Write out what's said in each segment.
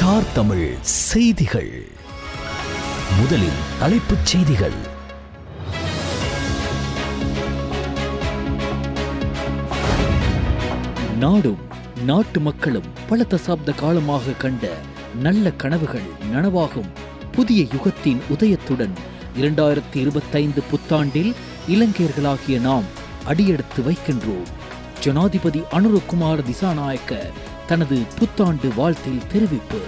Star Tamil செய்திகள். முதலில் தலைப்புச் செய்திகள். நாடும் நாட்டு மக்களும் பல தசாப்த காலமாக கண்ட நல்ல கனவுகள் நனவாகும் புதிய யுகத்தின் உதயத்துடன் 2025 புத்தாண்டில் இலங்கையர்களாகிய நாம் அடியெடுத்து வைக்கின்றோம். ஜனாதிபதி அனுரகுமார் திசாநாயக்க தனது புத்தாண்டு வாழ்த்தில் தெரிவிப்பு.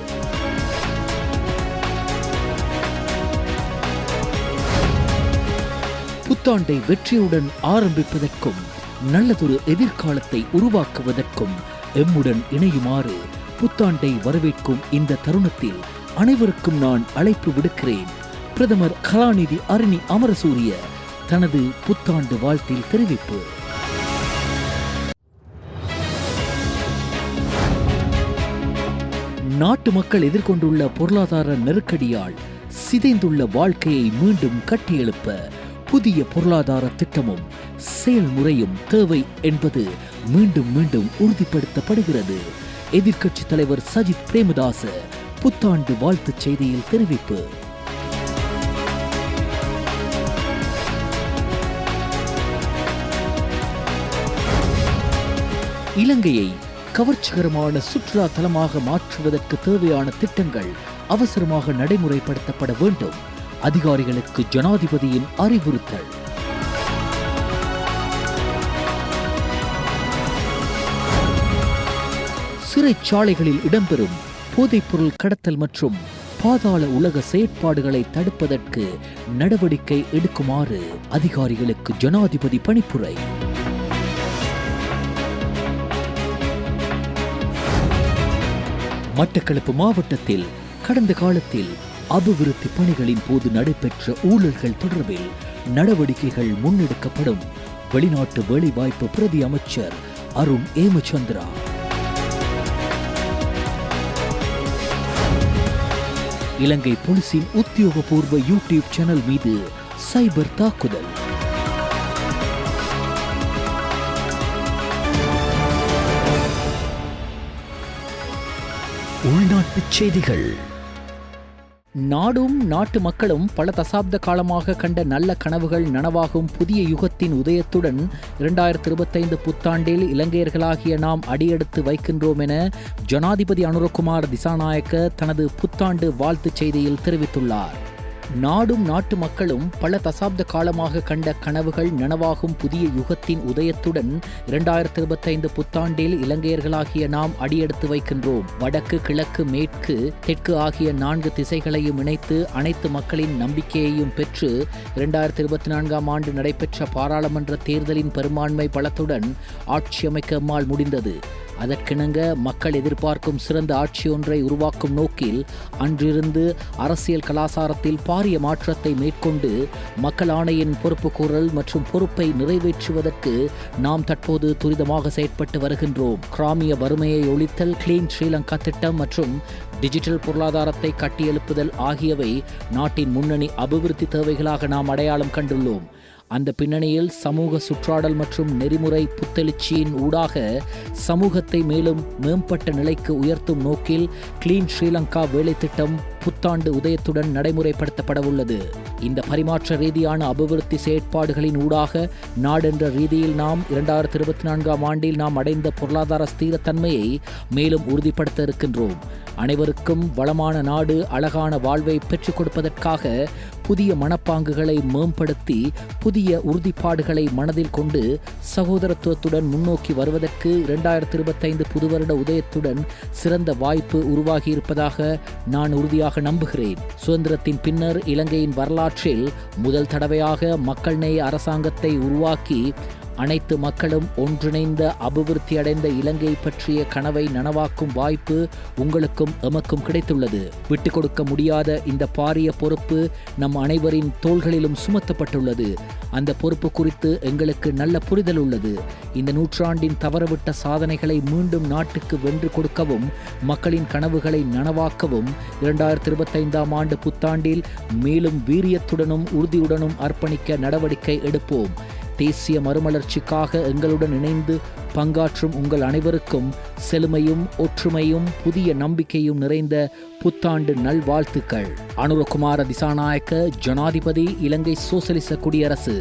புத்தாண்டை வெற்றியுடன் ஆரம்பிப்பதற்கும் நல்லதொரு எதிர்காலத்தை உருவாக்குவதற்கும் எம்முடன் இணையுமாறு புத்தாண்டை வரவேற்கும் இந்த தருணத்தில் அனைவருக்கும் நான் அழைப்பு விடுக்கிறேன். பிரதமர் கலாநிதி அருணி அமரசூரிய தனது புத்தாண்டு வாழ்த்தில் தெரிவிப்பு. நாட்டு மக்கள் எதிர்கொண்டுள்ள பொருளாதார நெருக்கடியால் சிதைந்துள்ள வாழ்க்கையை மீண்டும் கட்டியெழுப்ப புதிய பொருளாதார திட்டமும் செயல்முறையும் தேவை என்பது மீண்டும் மீண்டும் உறுதிப்படுத்தப்படுகிறது. எதிர்க்கட்சி தலைவர் சஜித் பிரேமதாச புத்தாண்டு வாழ்த்துச் செய்தியில் தெரிவிப்பு. இலங்கையை கவர்ச்சிகரமான சுற்றுலா தலமாக மாற்றுவதற்கு தேவையான திட்டங்கள் அவசரமாக நடைமுறைப்படுத்தப்பட வேண்டும். அதிகாரிகளுக்கு ஜனாதிபதியின் அறிவுறுத்தல். சிறைச்சாலைகளில் இடம்பெறும் போதைப்பொருள் கடத்தல் மற்றும் பாதாள உலக செயற்பாடுகளை தடுப்பதற்கு நடவடிக்கை எடுக்குமாறு அதிகாரிகளுக்கு ஜனாதிபதி பணிப்புரை. மட்டக்களப்பு மாவட்டத்தில் கடந்த காலத்தில் அபிவிருத்தி பணிகளின் போது நடைபெற்ற ஊழல்கள் தொடர்பில் நடவடிக்கைகள் முன்னெடுக்கப்படும். வெளிநாட்டு வேலைவாய்ப்பு பிரதி அமைச்சர் அருண் ஏமச்சந்திரா. இலங்கை போலீசின் உத்தியோகபூர்வ யூடியூப் சேனல் மீது சைபர் தாக்குதல். உள்நாட்டுச் செய்திகள். நாடும் நாட்டு மக்களும் பல தசாப்த காலமாக கண்ட நல்ல கனவுகள் நனவாகும் புதிய யுகத்தின் உதயத்துடன் 2025 புத்தாண்டில் இலங்கையர்களாகிய நாம் அடியெடுத்து வைக்கின்றோம் என ஜனாதிபதி அனுரகுமார் திசாநாயக்க தனது புத்தாண்டு வாழ்த்துச் செய்தியில் தெரிவித்துள்ளார். நாடும் நாட்டு மக்களும் பல தசாப்த காலமாக கண்ட கனவுகள் நனவாகும் புதிய யுகத்தின் உதயத்துடன் 2025 புத்தாண்டில் இலங்கையர்களாகிய நாம் அடியெடுத்து வைக்கின்றோம். வடக்கு, கிழக்கு, மேற்கு, தெற்கு ஆகிய 4 திசைகளையும் இணைத்து அனைத்து மக்களின் நம்பிக்கையையும் பெற்று 2024ஆம் ஆண்டு நடைபெற்ற பாராளுமன்ற தேர்தலின் பெரும்பான்மை பலத்துடன் ஆட்சி அமைக்க எம்மால் முடிந்தது. அதற்கிணங்க மக்கள் எதிர்பார்க்கும் சிறந்த ஆட்சி ஒன்றை உருவாக்கும் நோக்கில் அன்றிருந்து அரசியல் கலாசாரத்தில் பாரிய மாற்றத்தை மேற்கொண்டு மக்கள் ஆணையின் பொறுப்புக்கூறல் மற்றும் பொறுப்பை நிறைவேற்றுவதற்கு நாம் தற்போது துரிதமாக செயற்பட்டு வருகின்றோம். கிராமிய வறுமையை ஒழித்தல், கிளீன் ஸ்ரீலங்கா திட்டம் மற்றும் டிஜிட்டல் பொருளாதாரத்தை கட்டியெழுப்புதல் ஆகியவை நாட்டின் முன்னணி அபிவிருத்தி தேவைகளாக நாம் அடையாளம் கண்டுள்ளோம். அந்த பின்னணியில் சமூக சுற்றாடல் மற்றும் நெறிமுறை புத்தெழுச்சியின் ஊடாக சமூகத்தை மேலும் மேம்பட்ட நிலைக்கு உயர்த்தும் நோக்கில் கிளீன் ஸ்ரீலங்கா வேலை திட்டம் புத்தாண்டு உதயத்துடன் நடைமுறைப்படுத்தப்பட உள்ளது. இந்த பரிமாற்ற ரீதியான அபிவிருத்தி செயற்பாடுகளின் ஊடாக நாடென்ற ரீதியில் நாம் 2024ஆம் ஆண்டில் நாம் அடைந்த பொருளாதார ஸ்திரத்தன்மையை மேலும் உறுதிப்படுத்த இருக்கின்றோம். அனைவருக்கும் வளமான நாடு, அழகான வாழ்வை பெற்றுக் கொடுப்பதற்காக புதிய மனப்பாங்குகளை மேம்படுத்தி புதிய உறுதிப்பாடுகளை மனதில் கொண்டு சகோதரத்துவத்துடன் முன்னோக்கி வருவதற்கு 2025 புதுவருட உதயத்துடன் சிறந்த வாய்ப்பு உருவாகியிருப்பதாக நான் உறுதியாக நம்புகிறேன். சுதந்திரத்தின் பின்னர் இலங்கையின் வரலாற்றில் முதல் தடவையாக மக்கள் நேய அரசாங்கத்தை உருவாக்கி அனைத்து மக்களும் ஒன்றிணைந்த அபிவிருத்தி அடைந்த இலங்கை பற்றிய கனவை நனவாக்கும் வாய்ப்பு உங்களுக்கும் எமக்கும் கிடைத்துள்ளது. விட்டுக் கொடுக்க முடியாத இந்த பாரிய பொறுப்பு நம் அனைவரின் தோள்களிலும் சுமத்தப்பட்டுள்ளது. அந்த பொறுப்பு குறித்து எங்களுக்கு நல்ல புரிதல் உள்ளது. இந்த நூற்றாண்டின் தவறவிட்ட சாதனைகளை மீண்டும் நாட்டுக்கு வென்று கொடுக்கவும் மக்களின் கனவுகளை நனவாக்கவும் 2025ஆம் ஆண்டு புத்தாண்டில் மேலும் வீரியத்துடனும் உறுதியுடனும் அர்ப்பணிக்க நடவடிக்கை எடுப்போம். தேசிய மறுமலர்ச்சிக்காக எங்களுடன் இணைந்து பங்காற்றும் உங்கள் அனைவருக்கும் செழுமையும் ஒற்றுமையும் புதிய நம்பிக்கையும் நிறைந்த புத்தாண்டு நல்வாழ்த்துக்கள். அனுரகுமார திசாநாயக்க, ஜனாதிபதி, இலங்கை சோசலிச குடியரசு.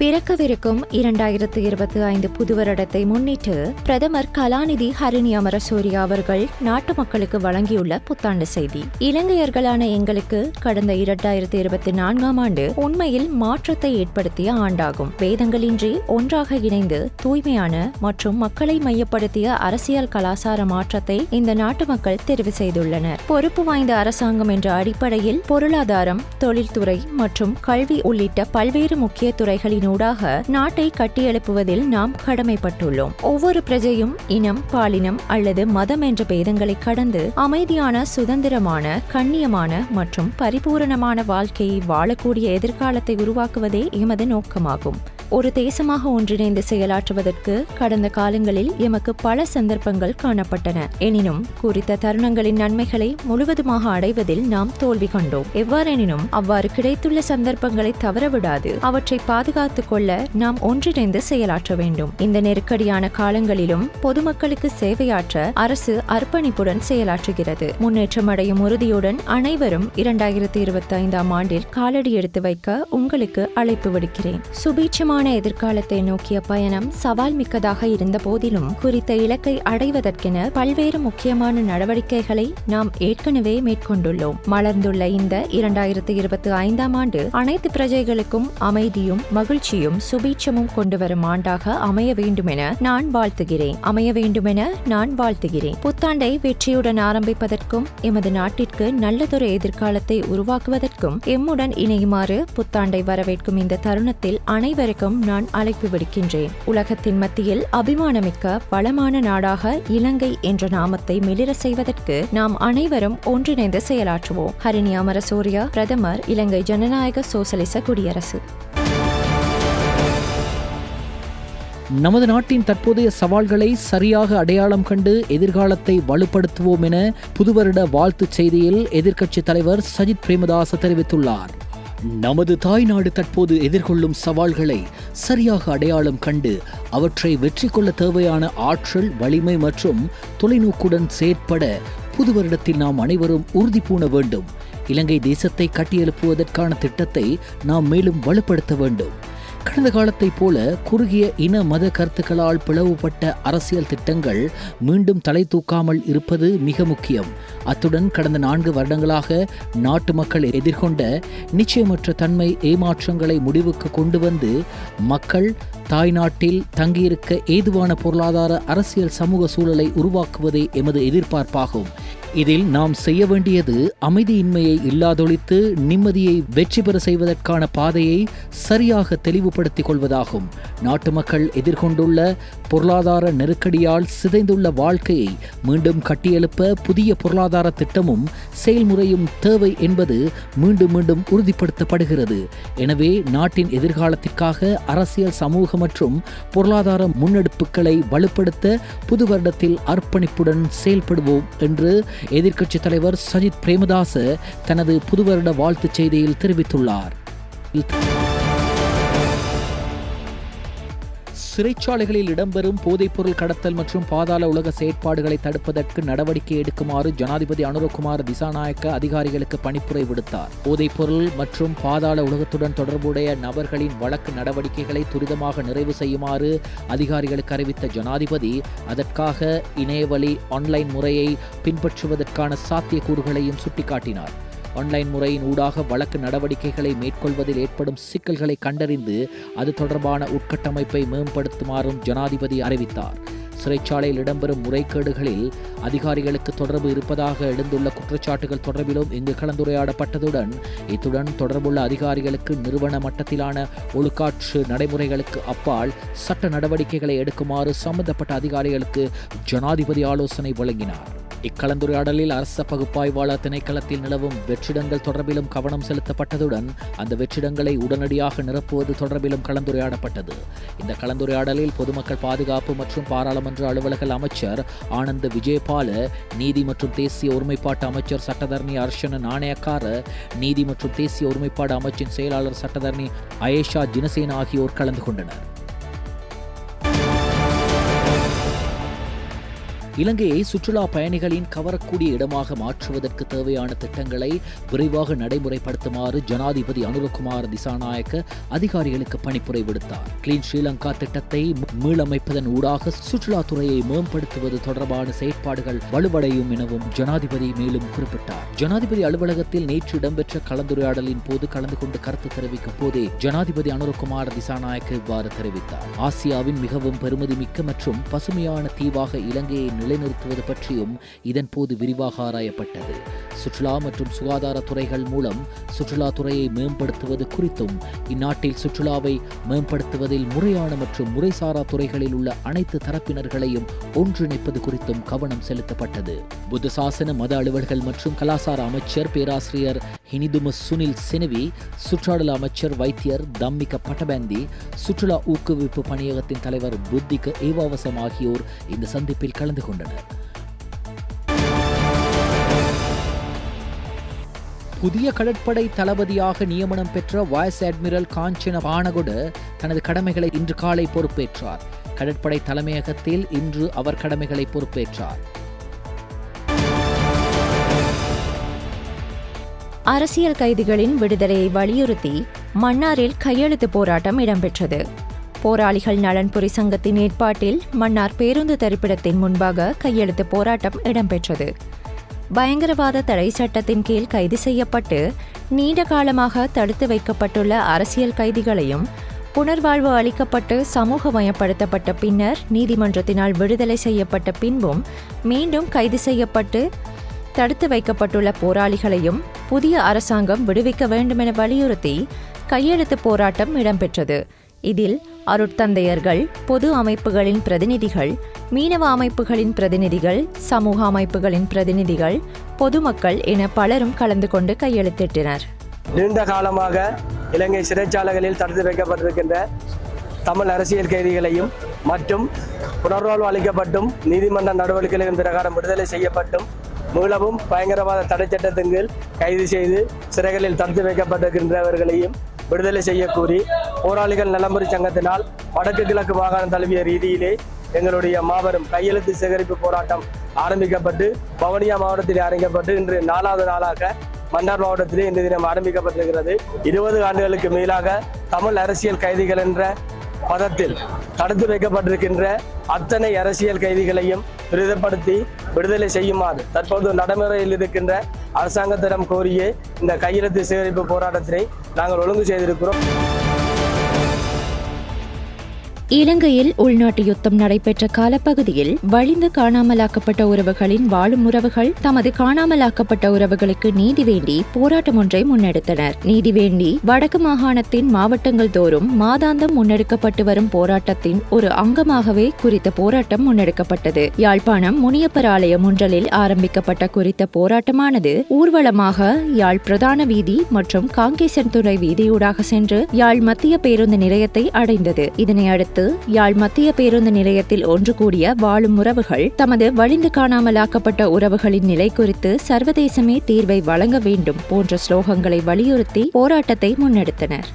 பிறக்கவிருக்கும் 2025 புது வருடத்தை முன்னிட்டு பிரதமர் கலாநிதி ஹரிணி அமரசூரிய அவர்கள் நாட்டு மக்களுக்கு வழங்கியுள்ள புத்தாண்டு செய்தி. இலங்கையர்களான எங்களுக்கு கடந்த 2024ஆம் ஆண்டு உண்மையில் மாற்றத்தை ஏற்படுத்திய ஆண்டாகும். வேதங்களின்றி ஒன்றாக இணைந்து தூய்மையான மற்றும் மக்களை மையப்படுத்திய அரசியல் கலாசார மாற்றத்தை இந்த நாட்டு மக்கள் தெரிவு செய்துள்ளனர். பொறுப்பு வாய்ந்த அரசாங்கம் என்ற அடிப்படையில் பொருளாதாரம், தொழில்துறை மற்றும் கல்வி உள்ளிட்ட பல்வேறு முக்கிய துறைகளின் ஊடாக நாட்டை கட்டியெழுப்புவதில் நாம் கடமைப்பட்டுள்ளோம். ஒவ்வொரு பிரஜையும் இனம், பாலினம் அல்லது மதம் என்ற பேதங்களை கடந்து அமைதியான, சுதந்திரமான, கண்ணியமான மற்றும் பரிபூரணமான வாழ்க்கையை வாழக்கூடிய எதிர்காலத்தை உருவாக்குவதே எமது நோக்கமாகும். ஒரு தேசமாக ஒன்றிணைந்து செயலாற்றுவதற்கு கடந்த காலங்களில் எமக்கு பல சந்தர்ப்பங்கள் காணப்பட்டன. எனினும் குறித்த தருணங்களின் நன்மைகளை முழுவதுமாக அடைவதில் நாம் தோல்வி கண்டோம். எவ்வாறெனினும் அவ்வாறு கிடைத்துள்ள சந்தர்ப்பங்களை தவறவிடாது அவற்றை பாதுகாத்துக் கொள்ள நாம் ஒன்றிணைந்து செயலாற்ற வேண்டும். இந்த நெருக்கடியான காலங்களிலும் பொதுமக்களுக்கு சேவையாற்ற அரசு அர்ப்பணிப்புடன் செயலாற்றுகிறது. முன்னேற்றமடையும் உறுதியுடன் அனைவரும் 2025ஆம் ஆண்டில் காலடி எடுத்து வைக்க உங்களுக்கு அழைப்பு விடுக்கிறேன். சுபீட்சமான எதிர்காலத்தை நோக்கிய பயணம் சவால் மிக்கதாக இருந்த போதிலும் குறித்த இலக்கை அடைவதற்கென பல்வேறு முக்கியமான நடவடிக்கைகளை நாம் ஏற்கனவே மேற்கொண்டுள்ளோம். மலர்ந்துள்ள இந்த 2025ஆம் ஆண்டு அனைத்து பிரஜைகளுக்கும் அமைதியும் மகிழ்ச்சியும் சுபீட்சமும் கொண்டுவரும் ஆண்டாக அமைய வேண்டுமென நான் வாழ்த்துகிறேன். புத்தாண்டை வெற்றியுடன் ஆரம்பிப்பதற்கும் எமது நாட்டிற்கு நல்லதொரு எதிர்காலத்தை உருவாக்குவதற்கும் எம்முடன் இணையுமாறு புத்தாண்டை வரவேற்கும் இந்த தருணத்தில் அனைவருக்கும் நான் அழைப்பு விடுக்கின்றேன். உலகத்தின் மத்தியில் அபிமானமிக்க வளமான நாடாக இலங்கை என்ற நாமத்தை மிளிர செய்வதற்கு நாம் அனைவரும் ஒன்றிணைந்து செயலாற்றுவோம். ஹரிணி அமரசூரிய, பிரதமர், இலங்கை ஜனநாயக சோசலிச குடியரசு. நமது நாட்டின் தற்போதைய சவால்களை சரியாக அடையாளம் கண்டு எதிர்காலத்தை வலுப்படுத்துவோம் என புதுவருட வாழ்த்துச் செய்தியில் எதிர்க்கட்சித் தலைவர் சஜித் பிரேமதாச தெரிவித்துள்ளார். நமது தாய்நாடு தற்போது எதிர்கொள்ளும் சவால்களை சரியாக அடையாளம் கண்டு அவற்றை வெற்றி கொள்ள தேவையான ஆற்றல், வலிமை மற்றும் தொலைநோக்குடன் செயற்பட புது வருடத்தில் நாம் அனைவரும் உறுதி பூண வேண்டும். இலங்கை தேசத்தை கட்டியெழுப்புவதற்கான திட்டத்தை நாம் மேலும் வலுப்படுத்த வேண்டும். கடந்த காலத்தைப் போல குறுகிய இன மத கருத்துக்களால் பிளவுபட்ட அரசியல் திட்டங்கள் மீண்டும் தலை தூக்காமல் இருப்பது மிக முக்கியம். அத்துடன் கடந்த 4 வருடங்களாக நாட்டு மக்கள் எதிர்கொண்ட நிச்சயமற்ற தன்மை, ஏமாற்றங்களை முடிவுக்கு கொண்டு வந்து மக்கள் தாய்நாட்டில் தங்கியிருக்க ஏதுவான பொருளாதார, அரசியல், சமூக சூழலை உருவாக்குவதே எமது எதிர்பார்ப்பாகும். இதில் நாம் செய்ய வேண்டியது அமைதியின்மையை இல்லாதொழித்து நிம்மதியை வெற்றி பெற செய்வதற்கான பாதையை சரியாக தெளிவுபடுத்திக் கொள்வதாகும். நாட்டு மக்கள் எதிர்கொண்டுள்ள பொருளாதார நெருக்கடியால் சிதைந்துள்ள வாழ்க்கையை மீண்டும் கட்டியெழுப்ப புதிய பொருளாதார திட்டமும் செயல்முறையும் தேவை என்பது மீண்டும் மீண்டும் உறுதிப்படுத்தப்படுகிறது. எனவே நாட்டின் எதிர்காலத்திற்காக அரசியல், சமூக மற்றும் பொருளாதார முன்னெடுப்புகளை வலுப்படுத்த புது வருடத்தில் அர்ப்பணிப்புடன் செயல்படுவோம் என்று எதிர்க்கட்சித் தலைவர் சஜித் பிரேமதாச தனது புதுவருட வாழ்த்துச் செய்தியில் தெரிவித்துள்ளார். சிறைச்சாலைகளில் இடம்பெறும் போதைப்பொருள் கடத்தல் மற்றும் பாதாள உலக செயற்பாடுகளை தடுப்பதற்கு நடவடிக்கை எடுக்குமாறு ஜனாதிபதி அனுரகுமார திசாநாயக்க அதிகாரிகளுக்கு பணிப்புரை விடுத்தார். போதைப்பொருள் மற்றும் பாதாள உலகத்துடன் தொடர்புடைய நபர்களின் வழக்கு நடவடிக்கைகளை துரிதமாக நிறைவு செய்யுமாறு அதிகாரிகளுக்கு அறிவித்த ஜனாதிபதி அதற்காக இணையவழி ஆன்லைன் முறையை பின்பற்றுவதற்கான சாத்தியக்கூறுகளையும் சுட்டிக்காட்டினார். ஆன்லைன் முறையின் ஊடாக வழக்கு நடவடிக்கைகளை மேற்கொள்வதில் ஏற்படும் சிக்கல்களை கண்டறிந்து அது தொடர்பான உட்கட்டமைப்பை மேம்படுத்துமாறும் ஜனாதிபதி அறிவித்தார். சிறைச்சாலையில் இடம்பெறும் முறைகேடுகளில் அதிகாரிகளுக்கு தொடர்பு இருப்பதாக எழுந்துள்ள குற்றச்சாட்டுகள் தொடர்பிலும் இங்கு கலந்துரையாடப்பட்டதுடன் இத்துடன் தொடர்புள்ள அதிகாரிகளுக்கு நிறுவன மட்டத்திலான ஒழுக்காற்று நடைமுறைகளுக்கு அப்பால் சட்ட நடவடிக்கைகளை எடுக்குமாறு சம்பந்தப்பட்ட அதிகாரிகளுக்கு ஜனாதிபதி ஆலோசனை வழங்கினார். இக்கலந்துரையாடலில் அரச பகுப்பாய்வாளர் திணைக்களத்தில் நிலவும் வெற்றிடங்கள் தொடர்பிலும் கவனம் செலுத்தப்பட்டதுடன் அந்த வெற்றிடங்களை உடனடியாக நிரப்புவது தொடர்பிலும் கலந்துரையாடப்பட்டது. இந்த கலந்துரையாடலில் பொதுமக்கள் பாதுகாப்பு மற்றும் பாராளுமன்ற அலுவலக அமைச்சர் ஆனந்த விஜயபால, நீதி மற்றும் தேசிய ஒருமைப்பாட்டு அமைச்சர் சட்டத்தரணி அர்ஷன நாணயக்கார, நீதி மற்றும் தேசிய ஒருமைப்பாடு அமைச்சின் செயலாளர் சட்டத்தரணி அயேஷா ஜினசேன ஆகியோர் கலந்து கொண்டனர். இலங்கையை சுற்றுலா பயணிகளின் கவரக்கூடிய இடமாக மாற்றுவதற்கு தேவையான திட்டங்களை விரைவாக நடைமுறைப்படுத்துமாறு ஜனாதிபதி அனுரகுமார திசாநாயக்க அதிகாரிகளுக்கு பணிப்புரை விடுத்தார். கிளீன் ஸ்ரீலங்கா திட்டத்தை மீளமைப்பதன் ஊடாக சுற்றுலாத்துறையை மேம்படுத்துவது தொடர்பான செயற்பாடுகள் வலுவடையும் எனவும் ஜனாதிபதி மேலும் குறிப்பிட்டார். ஜனாதிபதி அலுவலகத்தில் நேற்று இடம்பெற்ற கலந்துரையாடலின் போது கலந்து கொண்டு கருத்து தெரிவிக்கும் போதே ஜனாதிபதி அனுரகுமார திசாநாயக்க இவ்வாறு தெரிவித்தார். ஆசியாவின் மிகவும் பெருமதிமிக்க மற்றும் பசுமையான தீவாக இலங்கையை நிலைநிறுத்துவது பற்றியும் இதன் போது விரிவாக ஆராயப்பட்டது. சுற்றுலா மற்றும் சுகாதார துறைகள் மூலம் சுற்றுலாத்துறையை மேம்படுத்துவது குறித்தும் இந்நாட்டில் சுற்றுலாவை மேம்படுத்துவதில் முறையான மற்றும் முறைசாரா துறைகளில் உள்ள அனைத்து தரப்பினர்களையும் ஒன்றிணைப்பது குறித்தும் கவனம் செலுத்தப்பட்டது. புத்த சாசன மத அலுவல்கள் மற்றும் கலாசார அமைச்சர் பேராசிரியர் ஹினிதும சுனில் செனவி, சுற்றாடல் அமைச்சர் வைத்தியர் தம்மிக பட்டபேந்தி, சுற்றுலா ஊக்குவிப்பு பணியகத்தின் தலைவர் புத்திக ஏவாவசம் ஆகியோர் இந்த சந்திப்பில் கலந்து கொண்டனர். புதிய கடற்படை தளபதியாக நியமனம் பெற்ற வைஸ் அட்மிரல் காஞ்சன பானகொட தனது கடமைகளை இன்று காலை பொறுப்பேற்றார். கடற்படை தலைமையகத்தில் இன்று அவர் கடமைகளை பொறுப்பேற்றார். அரசியல் கைதிகளின் விடுதலையை வலியுறுத்தி மன்னாரில் கையெழுத்து போராட்டம் இடம்பெற்றது. போராளிகள் நலன்புரி சங்கத்தின் ஏற்பாட்டில் மன்னார் பேருந்து தரிப்பிடத்தின் முன்பாக கையெழுத்து போராட்டம் இடம்பெற்றது. பயங்கரவாத தடை சட்டத்தின் கீழ் கைது செய்யப்பட்டு நீண்ட காலமாக தடுத்து வைக்கப்பட்டுள்ள அரசியல் கைதிகளையும் புனர்வாழ்வு அளிக்கப்பட்டு சமூகமயப்படுத்தப்பட்ட பின்னர் நீதிமன்றத்தினால் விடுதலை செய்யப்பட்ட பின்பும் மீண்டும் கைது செய்யப்பட்டு தடுத்து வைக்கப்பட்டுள்ள போராளிகளையும் புதிய அரசாங்கம் விடுவிக்க வேண்டுமென வலியுறுத்தி கையெழுத்து போராட்டம் இடம்பெற்றது. இதில் அருட்தந்தையர்கள், பொது அமைப்புகளின் பிரதிநிதிகள், மீனவ அமைப்புகளின் பிரதிநிதிகள், சமூக அமைப்புகளின் பிரதிநிதிகள், பொதுமக்கள் என பலரும் கலந்து கொண்டு கையெழுத்திட்டனர். நீண்ட காலமாக இலங்கை சிறைச்சாலைகளில் தடுத்து வைக்கப்பட்டிருக்கின்ற தமிழ் அரசியல் கைதிகளையும் மற்றும் புனர்வாழ்வு அளிக்கப்பட்டும் நீதிமன்ற நடவடிக்கைகளின் பிரகாரம் விடுதலை செய்யப்பட்டும் மீளவும் பயங்கரவாத தடை சட்டத்தின் கீழ் கைது செய்து சிறைகளில் தடுத்து வைக்கப்பட்டிருக்கின்றவர்களையும் விடுதலை செய்ய கூறி போராளிகள் நலம்புரி சங்கத்தினால் வடக்கு கிழக்கு மாகாண தழுவிய ரீதியிலே எங்களுடைய மாபெரும் கையெழுத்து சேகரிப்பு போராட்டம் ஆரம்பிக்கப்பட்டு வவுனியா மாவட்டத்தில் ஆரம்பிக்கப்பட்டு இன்று 4வது நாளாக மன்னார் மாவட்டத்திலே இன்று தினம் ஆரம்பிக்கப்பட்டிருக்கிறது. 20 ஆண்டுகளுக்கு மேலாக தமிழ் அரசியல் கைதிகள் என்ற பதத்தில் தடுத்து வைக்கப்பட்டிருக்கின்ற அத்தனை அரசியல் கைதிகளையும் துரிதப்படுத்தி விடுதலை செய்யுமாறு தற்போது நடைமுறையில் இருக்கின்ற அரசாங்கத்திடம் கோரியே இந்த கையெழுத்து சேகரிப்பு போராட்டத்தினை நாங்கள் ஒழுங்கு செய்திருக்கிறோம். இலங்கையில் உள்நாட்டு யுத்தம் நடைபெற்ற காலப்பகுதியில் வலிந்து காணாமலாக்கப்பட்ட உறவுகளின் வாழும் உறவுகள் தமது காணாமலாக்கப்பட்ட உறவுகளுக்கு நீதி வேண்டி போராட்டம் ஒன்றை முன்னெடுத்தனர். நீதி வேண்டி வடக்கு மாகாணத்தின் மாவட்டங்கள் தோறும் மாதாந்தம் முன்னெடுக்கப்பட்டு வரும் போராட்டத்தின் ஒரு அங்கமாகவே குறித்த போராட்டம் முன்னெடுக்கப்பட்டது. யாழ்ப்பாணம் முனியப்பர் ஆலயம் ஒன்றலில் ஆரம்பிக்கப்பட்ட குறித்த போராட்டமானது ஊர்வலமாக யாழ் பிரதான வீதி மற்றும் காங்கேசன்துறை வீதியூடாக சென்று யாழ் மத்திய பேருந்து நிலையத்தை அடைந்தது. இதனை அடுத்து யாழ் மத்திய பேருந்து நிலையத்தில் ஒன்று கூடிய வாழும் உறவுகள் தமது வலிந்து காணாமலாக்கப்பட்ட உறவுகளின் நிலை குறித்து சர்வதேசமே தீர்வை வழங்க வேண்டும் போன்ற ஸ்லோகங்களை வலியுறுத்தி போராட்டத்தை முன்னெடுத்தனர்.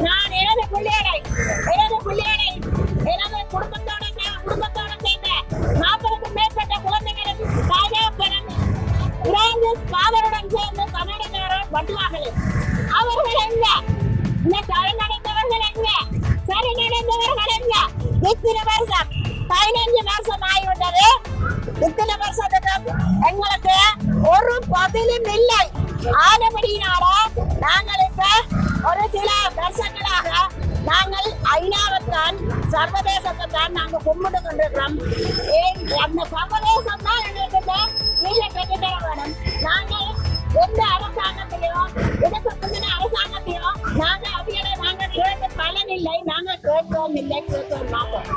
நான் எனது பிள்ளைகளை எனது குடும்பத்தோட சேர்ந்த 40க்கும் மேற்பட்ட குழந்தைகளும் ஃபாதருடன் சேர்ந்து சமணர்களுடன் வட்டுவார்கள். அவர்கள் எங்க? இந்த சரணடைந்தவர்கள் எங்க? சரணடைந்தவர்கள் எங்க? இத்தனை வருஷம் 15 வருஷம் ஆகிவிட்டது. இத்தனை வருஷத்துக்கு எங்களுக்கு ஒரு பதிலும் இல்லை. ஆனபடியினால நாங்கள் இப்ப ஒரு சில வருஷங்களாக நாங்கள் ஐநாவைத்தான் சர்வதேசத்தைத்தான் நாங்கள் கும்பிட்டு கொண்டிருக்கிறோம். ஏன் அந்த சர்வதேசம் தான் எங்களுக்கு நீங்க பெற்று தர வேணும். நாங்கள் எந்த அரசாங்கத்தையோ இதற்கு முந்தின அரசாங்கத்தையோ நாங்கள் அவைகளை நாங்கள் கேட்டு பலன் இல்லை, நாங்கள் கேட்போம் இல்லை, கேட்போம் மாட்டோம்.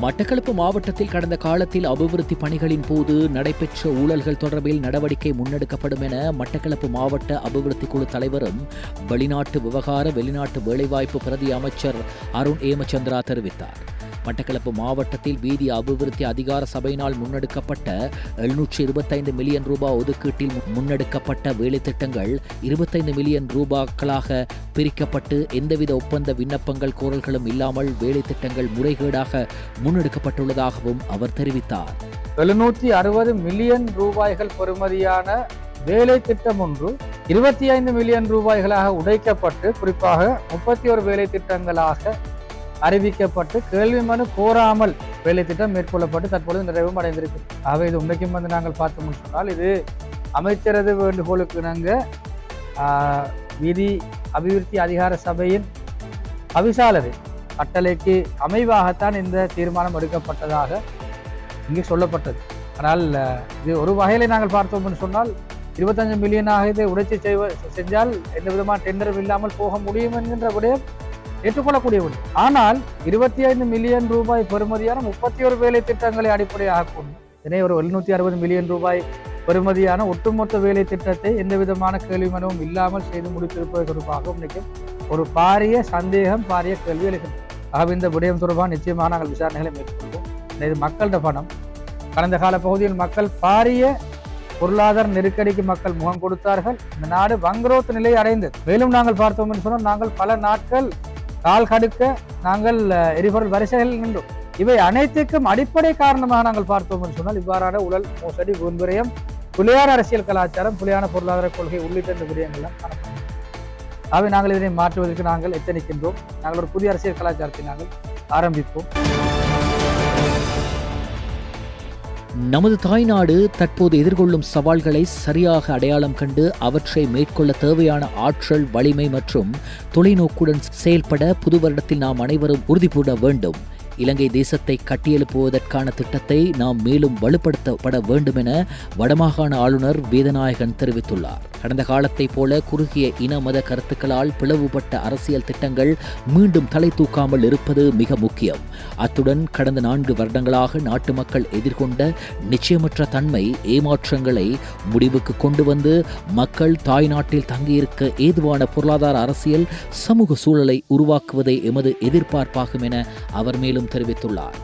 மட்டக்களப்பு மாவட்டத்தில் கடந்த காலத்தில் அபிவிருத்தி பணிகளின் போது நடைபெற்ற ஊழல்கள் தொடர்பில் நடவடிக்கை முன்னெடுக்கப்படும் என மட்டக்களப்பு மாவட்ட அபிவிருத்தி குழு தலைவரும் வெளிநாட்டு விவகார வெளிநாட்டு வேலைவாய்ப்பு பிரதி அமைச்சர் அருண் ஏமச்சந்திரா தெரிவித்தார். மட்டக்களப்பு மாவட்டத்தில் வீதி அபிவிருத்தி அதிகார சபையினால் முன்னெடுக்கப்பட்ட 725 மில்லியன் ரூபாய் ஒதுக்கீட்டில் முன்னெடுக்கப்பட்ட வேலைத்திட்டங்கள் 25 மில்லியன் ரூபாய்களாக பிரிக்கப்பட்டு எந்தவித ஒப்பந்த விண்ணப்பங்கள் கோரல்களும் இல்லாமல் வேலைத்திட்டங்கள் முறைகேடாக முன்னெடுக்கப்பட்டுள்ளதாகவும் அவர் தெரிவித்தார். 760 மில்லியன் ரூபாய்கள் பெறுமதியான வேலை திட்டம் ஒன்று 25 மில்லியன் ரூபாய்களாக உடைக்கப்பட்டு குறிப்பாக 31 வேலை திட்டங்களாக அறிவிக்கப்பட்டு கேள்வி மனு கோராமல் வேலை திட்டம் மேற்கொள்ளப்பட்டு தற்பொழுது நிறைவும் அடைந்திருக்கு. ஆகவே இது உண்மைக்கும் நாங்கள் பார்த்தோம்னு சொன்னால் இது அமைச்சரது வேண்டுகோளுக்கு இணங்க வீதி அபிவிருத்தி அதிகார சபையின் அவிசாளரின் கட்டளைக்கு அமைவாகத்தான் இந்த தீர்மானம் எடுக்கப்பட்டதாக இங்கே சொல்லப்பட்டது. ஆனால் இது ஒரு வகையிலே நாங்கள் பார்த்தோம்னு சொன்னால் 25 மில்லியனாக இதை உடைச்சி செஞ்சால் எந்த விதமான டெண்டரும் இல்லாமல் போக முடியும் என்கின்ற விடயம் ஏற்றுக்கொள்ளக்கூடிய ஒன்று. ஆனால் 25 மில்லியன் ரூபாய் பெறுமதியான 31 வேலை திட்டங்களை அடிப்படையாக கொண்டு இதனை ஒரு 760 மில்லியன் ரூபாய் பெறுமதியான ஒட்டுமொத்த வேலை திட்டத்தை எந்த விதமான கேள்வி மனுவும் இல்லாமல் செய்து முடித்திருப்பது தொடர்பாக இன்னைக்கு ஒரு பாரிய சந்தேகம், பாரிய கேள்வி எழுகிறது. ஆகவே இந்த விடயம் தொடர்பாக நிச்சயமாக நாங்கள் விசாரணைகளை மேற்கொள்வோம். இது மக்களிட பணம். கடந்த கால பகுதியில் மக்கள் பாரிய பொருளாதார நெருக்கடிக்கு மக்கள் முகம் கொடுத்தார்கள். இந்த நாடு வங்குரோத்து நிலை அடைந்தது. மேலும் நாங்கள் பார்த்தோம் என்று சொன்னால் நாங்கள் பல நாட்கள் கால் கடுக்க நாங்கள் எரிபொருள் வரிசைகள் நின்றோம். இவை அனைத்துக்கும் அடிப்படை காரணமாக நாங்கள் பார்த்தோம் என்று சொன்னால் இவ்வாறான ஊழல், மோசடி, வீண்விரயம், புலியான அரசியல் கலாச்சாரம், புலியான பொருளாதார கொள்கை உள்ளிட்ட இந்த விடயங்கள்லாம் காணப்படும். ஆகவே நாங்கள் இதனை மாற்றுவதற்கு நாங்கள் எத்தனிக்கின்றோம். நாங்கள் ஒரு புதிய அரசியல் கலாச்சாரத்தை நாங்கள் ஆரம்பிப்போம். நமது தாய்நாடு தற்போது எதிர்கொள்ளும் சவால்களை சரியாக அடையாளம் கண்டு அவற்றை மேற்கொள்ள தேவையான ஆற்றல், வலிமை மற்றும் தொலைநோக்குடன் செயல்பட புது வருடத்தில் நாம் அனைவரும் உறுதிபூட வேண்டும். இலங்கை தேசத்தை கட்டியெழுப்புவதற்கான திட்டத்தை நாம் மேலும் வலுப்படுத்தப்பட வேண்டும் என வடமாகாண ஆளுநர் வேதநாயகன் தெரிவித்துள்ளார். கடந்த காலத்தைப் போல குறுகிய இன மத கருத்துக்களால் பிளவுபட்ட அரசியல் திட்டங்கள் மீண்டும் தலை தூக்காமல் இருப்பது மிக முக்கியம். அத்துடன் கடந்த 4 வருடங்களாக நாட்டு மக்கள் எதிர்கொண்ட நிச்சயமற்ற தன்மை, ஏமாற்றங்களை முடிவுக்கு கொண்டு வந்து மக்கள் தாய்நாட்டில் தங்கியிருக்க ஏதுவான பொருளாதார, அரசியல், சமூக சூழலை உருவாக்குவதே எமது எதிர்பார்ப்பாகும் என அவர் மேலும் தெரிவித்துள்ளார்.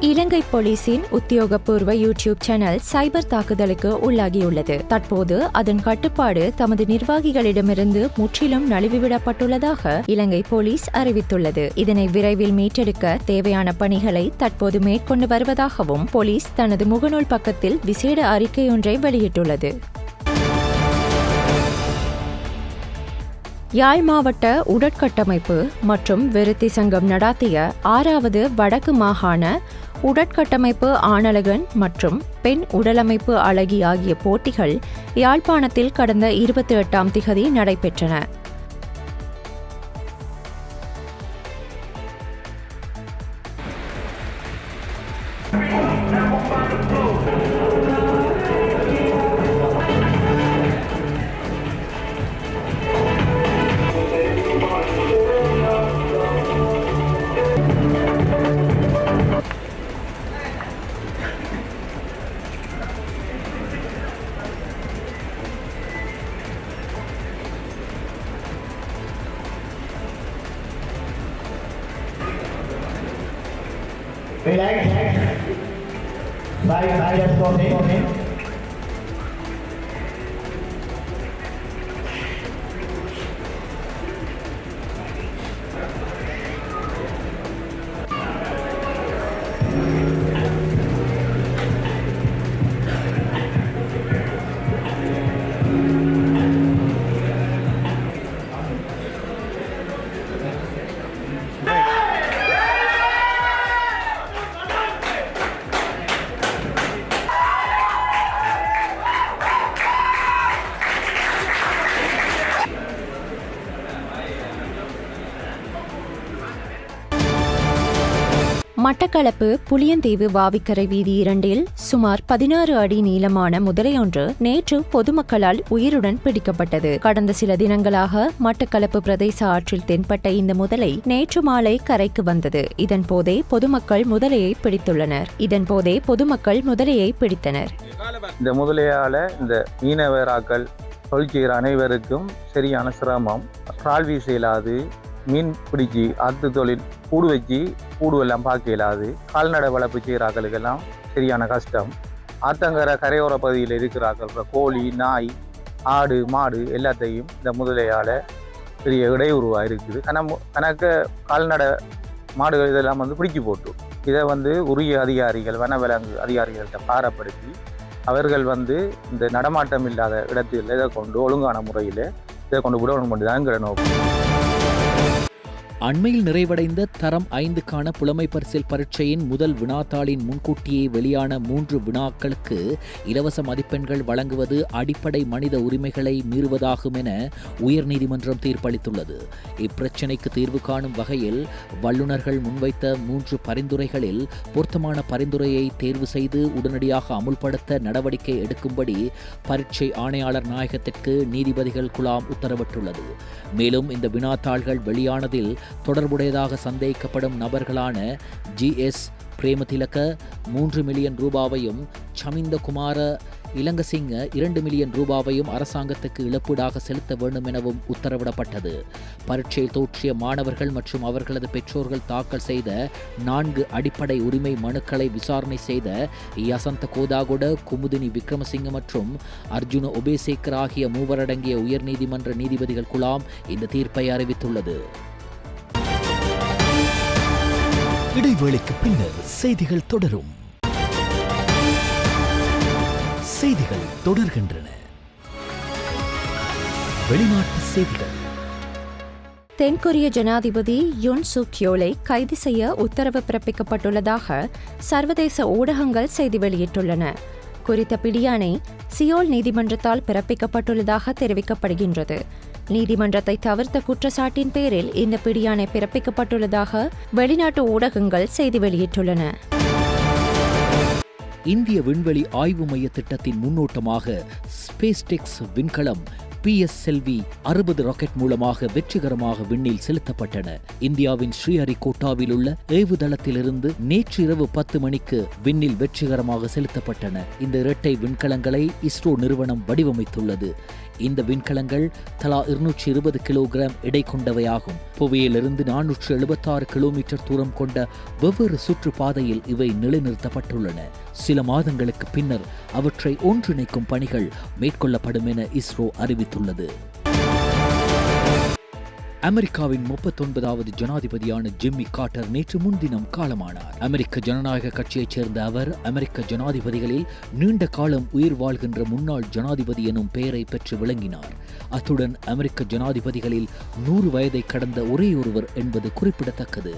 இலங்கை போலீசின் உத்தியோகபூர்வ யூடியூப் சேனல் சைபர் தாக்குதலுக்கு உள்ளாகியுள்ளது. தற்போது அதன் கட்டுப்பாடு தமது நிர்வாகிகளிடமிருந்து முற்றிலும் நழுவிவிடப்பட்டுள்ளதாக இலங்கை போலீஸ் அறிவித்துள்ளது. இதனை விரைவில் மீட்டெடுக்க தேவையான பணிகளை தற்போது மேற்கொண்டு வருவதாகவும் போலீஸ் தனது முகநூல் பக்கத்தில் விசேட அறிக்கையொன்றை வெளியிட்டுள்ளது. யாழ் மாவட்ட உடற்கட்டமைப்பு மற்றும் விருத்தி சங்கம் நடாத்திய 6வது வடக்கு மாகாண உடற்கட்டமைப்பு ஆணழகன் மற்றும் பெண் உடலமைப்பு அழகி ஆகிய போட்டிகள் யாழ்ப்பாணத்தில் கடந்த 28ஆம் திகதி நடைபெற்றன. Relax. Side, just go in. Batticaloa Puliyantheevu வாவிக்கரை வீதி 2இல் சுமார் 16 அடி நீளமான முதலையொன்று நேற்று பொதுமக்களால் உயிருடன் பிடிக்கப்பட்டது. கடந்த சில தினங்களாக மட்டக்களப்பு பிரதேச ஆற்றில் தென்பட்ட இந்த முதலை நேற்று மாலை கரைக்கு வந்தது. இதன்போதே பொதுமக்கள் முதலையை பிடித்தனர். இந்த முதலையால இந்த மீனவராக்கள் தொழில் செய்கிற அனைவருக்கும் சரியான சிரமம். கால் வீச இயலாது, மீன் பிடிச்சி அத்து தொழில் கூடுவெல்லாம் பார்க்க இயலாது. கால்நடை வளர்ப்பு செய்கிறார்களுக்கெல்லாம் சரியான கஷ்டம். ஆத்தங்கரை கரையோர பகுதியில் இருக்கிறார்கள் கோழி, நாய், ஆடு, மாடு எல்லாத்தையும் இந்த முதலையால் பெரிய இடையூறுவாக இருக்குது. கணக்க கால்நடை மாடுகள் இதெல்லாம் பிடிச்சி போட்டு இதை உரிய அதிகாரிகள், வனவிலங்கு அதிகாரிகள்கிட்ட பாரப்படுத்தி அவர்கள் இந்த நடமாட்டம் இல்லாத இடத்தில் இதை கொண்டு ஒழுங்கான முறையில் இதை கொண்டு விடணும் தான் என்கிற நோக்கம். அண்மையில் நிறைவடைந்த தரம் 5க்கான புலமை பரிசில் பரீட்சையின் முதல் வினாத்தாளின் முன்கூட்டியே வெளியான 3 வினாக்களுக்கு இலவச மதிப்பெண்கள் வழங்குவது அடிப்படை மனித உரிமைகளை மீறுவதாகும் என உயர்நீதிமன்றம் தீர்ப்பளித்துள்ளது. இப்பிரச்சினைக்கு தீர்வு காணும் வகையில் வல்லுநர்கள் முன்வைத்த 3 பரிந்துரைகளில் பொருத்தமான பரிந்துரையை தேர்வு செய்து உடனடியாக அமுல்படுத்த நடவடிக்கை எடுக்கும்படி பரீட்சை ஆணையாளர் நாயகத்திற்கு நீதிபதிகள் குழாம் உத்தரவிட்டுள்ளது. மேலும் இந்த வினாத்தாள்கள் வெளியானதில் தொடர்புடையதாக சந்தேகிக்கப்படும் நபர்களான ஜி.எஸ். பிரேமதிலக 3 மில்லியன் ரூபாவையும், சமிந்த குமார இலங்கசிங்க 2 மில்லியன் ரூபாவையும் அரசாங்கத்துக்கு இழப்பீடாக செலுத்த வேண்டும் எனவும் உத்தரவிடப்பட்டது. பரீட்சையில் தோற்றிய மாணவர்கள் மற்றும் அவர்களது பெற்றோர்கள் தாக்கல் செய்த 4 அடிப்படை உரிமை மனுக்களை விசாரணை செய்த யசந்த கோதாகொட, குமுதினி விக்ரமசிங்க மற்றும் அர்ஜுன ஒபேசேக்கர் ஆகிய 3 அடங்கிய உயர்நீதிமன்ற நீதிபதிகள் குழாம் இந்த தீர்ப்பை அறிவித்துள்ளது. இடைவேளைக்கு பின்னர் செய்திகள் தொடரும். செய்திகள் தொடர்கின்றன. வெளிநாட்டு செய்திகள். தென்கொரிய ஜனாதிபதி யுன் சுக் யோலை கைது செய்ய உத்தரவு பிறப்பிக்கப்பட்டுள்ளதாக சர்வதேச ஊடகங்கள் செய்தி வெளியிட்டுள்ளன. குறித்த பிடியாணை சியோல் நீதிமன்றத்தால் பிறப்பிக்கப்பட்டுள்ளதாக தெரிவிக்கப்படுகின்றது. நீதிமன்றத்தை தவிர்த்த குற்றச்சாட்டின் பேரில் இந்த பிடியாணை பிறப்பிக்கப்பட்டுள்ளதாக வெளிநாட்டு ஊடகங்கள் செய்தி வெளியிட்டுள்ளன. இந்திய விண்வெளி ஆய்வு மைய திட்டத்தின் முன்னோட்டமாக ஸ்பேஸ்டெக்ஸ் விண்கலம் PSLV 60 ராக்கெட் மூலமாக வெற்றிகரமாக விண்ணில் செலுத்தப்பட்டன. இந்தியாவின் ஸ்ரீஹரிகோட்டாவில் உள்ள ஏவுதளத்திலிருந்து நேற்று இரவு 10 மணிக்கு விண்ணில் வெற்றிகரமாக செலுத்தப்பட்டன. இந்த இரட்டை விண்கலங்களை இஸ்ரோ நிறுவனம் வடிவமைத்துள்ளது. இந்த விண்கலங்கள் தலா 220 கிலோகிராம் எடை கொண்டவையாகும். புவியிலிருந்து 476 கிலோமீட்டர் தூரம் கொண்ட வெவ்வேறு சுற்றுப்பாதையில் இவை நிலைநிறுத்தப்பட்டுள்ளன. சில மாதங்களுக்கு பின்னர் அவற்றை ஒன்றிணைக்கும் பணிகள் மேற்கொள்ளப்படும் என இஸ்ரோ அறிவித்துள்ளது. அமெரிக்காவின் 39வது ஜனாதிபதியான ஜிம்மி கார்ட்டர் நேற்று முன்தினம் காலமானார். அமெரிக்க ஜனநாயக கட்சியைச் சேர்ந்த அவர் அமெரிக்க ஜனாதிபதிகளில் நீண்ட காலம் உயிர் வாழ்கின்ற முன்னாள் ஜனாதிபதி எனும் பெயரை பெற்று விளங்கினார். அத்துடன் அமெரிக்க ஜனாதிபதிகளில் 100 வயதை கடந்த ஒரே ஒருவர் என்பது குறிப்பிடத்தக்கது.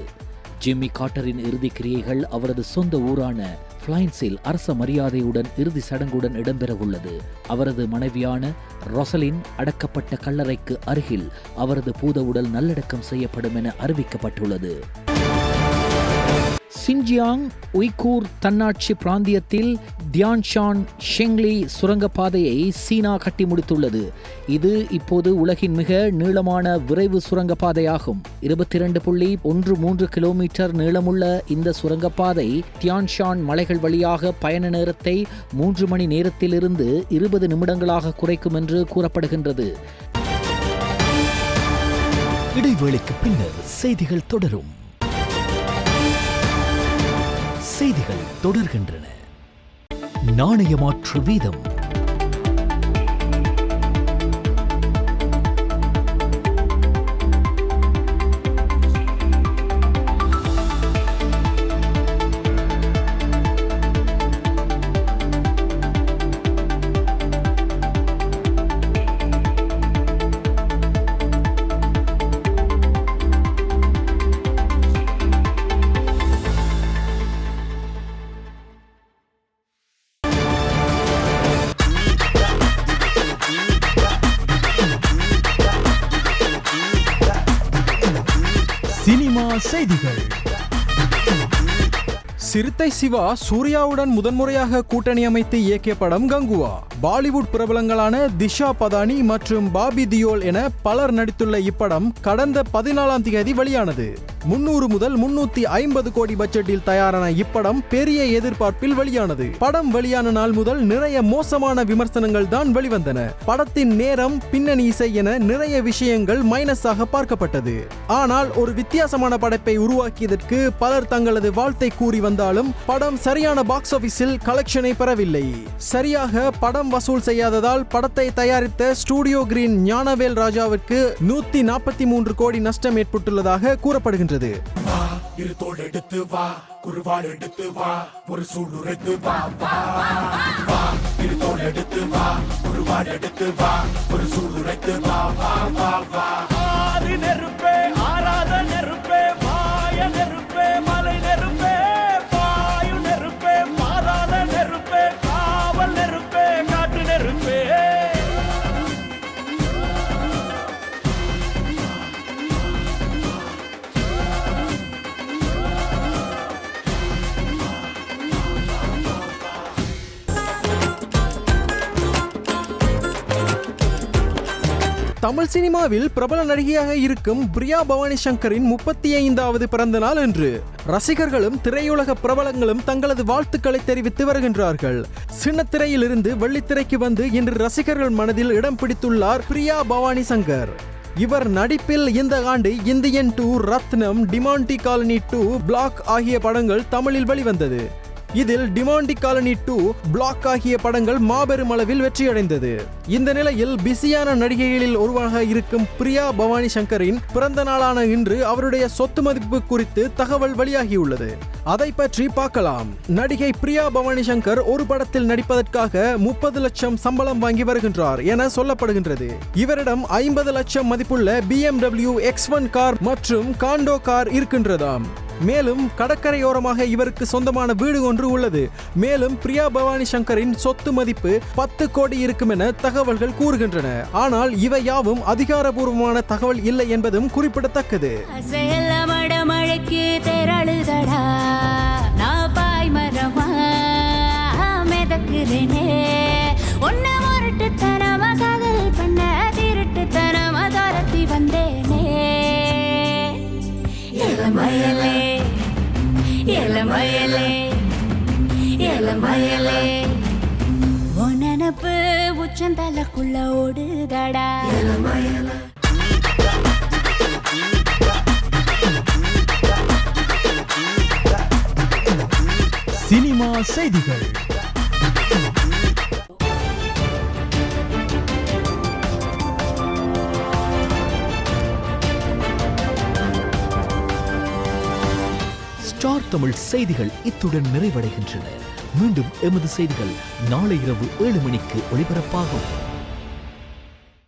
ஜிம்மி கார்ட்டரின் இறுதி கிரியைகள் அவரது சொந்த ஊரான பிளைன்ஸில் அரச மரியாதையுடன் இறுதி சடங்குடன் இடம்பெறவுள்ளது. அவரது மனைவியான ரொசலின் அடக்கப்பட்ட கல்லறைக்கு அருகில் அவரது பூத உடல் நல்லடக்கம் செய்யப்படும் என அறிவிக்கப்பட்டுள்ளது. சின்ஜியாங் உய்கூர் தன்னாட்சி பிராந்தியத்தில் தியான்ஷான் ஷெங்லி சுரங்கப்பாதையை சீனா கட்டி முடித்துள்ளது. இது இப்போது உலகின் மிக நீளமான விரைவு சுரங்கப்பாதையாகும். 22.13 கிலோமீட்டர் நீளமுள்ள இந்த சுரங்கப்பாதை தியான்ஷான் மலைகள் வழியாக பயண நேரத்தை 3 மணி நேரத்திலிருந்து 20 நிமிடங்களாக குறைக்கும் என்று கூறப்படுகின்றது. இடைவேளைக்கு பின்னர் செய்திகள் தொடரும். செய்திகள் தொடர்கின்றன. நாணயமாற்று வீதம். சினிமா செய்திகள். சிறுத்தை சிவா சூர்யாவுடன் முதன்முறையாக கூட்டணி அமைத்து இயக்கிய படம் கங்குவா. பாலிவுட் பிரபலங்களான திஷா பதானி மற்றும் பாபி தியோல் என பலர் நடித்துள்ள இப்படம் கடந்த 14ஆம் தேதி வெளியானது. 300 முதல் 350 கோடி பட்ஜெட்டில் தயாரான இப்படம் பெரிய எதிர்பார்ப்பில் வெளியானது. படம் வெளியான நாள் முதல் நிறைய மோசமான விமர்சனங்கள் தான் வெளிவந்தன. படத்தின் நேரம், பின்னணி இசை என நிறைய விஷயங்கள் மைனஸாக பார்க்கப்பட்டது. ஆனால் ஒரு வித்தியாசமான படைப்பை உருவாக்கியதற்கு பலர் தங்களது வாழ்த்தை கூறி வந்தாலும் படம் சரியான பாக்ஸ் ஆபீஸில் கலெக்ஷனை பெறவில்லை. சரியாக படம் வசூல் செய்யாததால் படத்தை தயாரித்த ஸ்டூடியோ கிரீன் ஞானவேல் ராஜாவிற்கு 143 கோடி நஷ்டம் ஏற்பட்டுள்ளதாக கூறப்படுகின்றது. தமிழ் சினிமாவில் பிரபல நடிகையாக இருக்கும் பிரியா பவானி சங்கரின் 35வது பிறந்த நாள் என்று ரசிகர்களும் திரையுலக பிரபலங்களும் தங்களது வாழ்த்துக்களை தெரிவித்து வருகின்றார்கள். சின்ன திரையிலிருந்து வெள்ளித்திரைக்கு வந்து இன்று ரசிகர்கள் மனதில் இடம் பிடித்துள்ளார் பிரியா பவானி சங்கர். இவர் நடிப்பில் இந்த ஆண்டு இந்தியன் 2, ரத்னம், டிமாண்டி காலனி 2, பிளாக் ஆகிய படங்கள் தமிழில் வெளிவந்தது. இதில் டிமாண்டி காலனி 2, பிளாக் ஆகிய படங்கள் மாபெரும் அளவில் வெற்றியடைந்தது. இந்த நிலையில் பிஸியான நடிகைகளில் ஒருவராக இருக்கும் பிரியா பவானி சங்கரின் பிறந்த நாளான இன்று அவருடைய சொத்து மதிப்பு குறித்து தகவல் வெளியாகியுள்ளது. அதை பற்றி பார்க்கலாம். நடிகை பிரியா பவானி சங்கர் ஒரு படத்தில் நடிப்பதற்காக 30 லட்சம் சம்பளம் வாங்கி வருகின்றார் என சொல்லப்படுகின்றது. இவரிடம் 50 லட்சம் மதிப்புள்ள BMW X1 கார் மற்றும் காண்டோ கார் இருக்கின்றதாம். மேலும் கடற்கரையோரமாக இவருக்கு சொந்தமான வீடு ஒன்று உள்ளது. மேலும் பிரியா பவானி சங்கரின் சொத்து மதிப்பு 10 கோடி இருக்கும் என தகவல்கள் கூறுகின்றன. ஆனால் இவை யாவும் அதிகாரபூர்வமான தகவல் இல்லை என்பதும் குறிப்பிடத்தக்கது. உனனப்பு உச்சந்தலக்குள்ள ஓடுதடா. சினிமா செய்திகள். ஸ்டார் தமிழ் செய்திகள் இத்துடன் நிறைவடைகின்றன. மீண்டும் எமது செய்திகள் நாளை இரவு 7 மணிக்கு ஒளிபரப்பாகும்.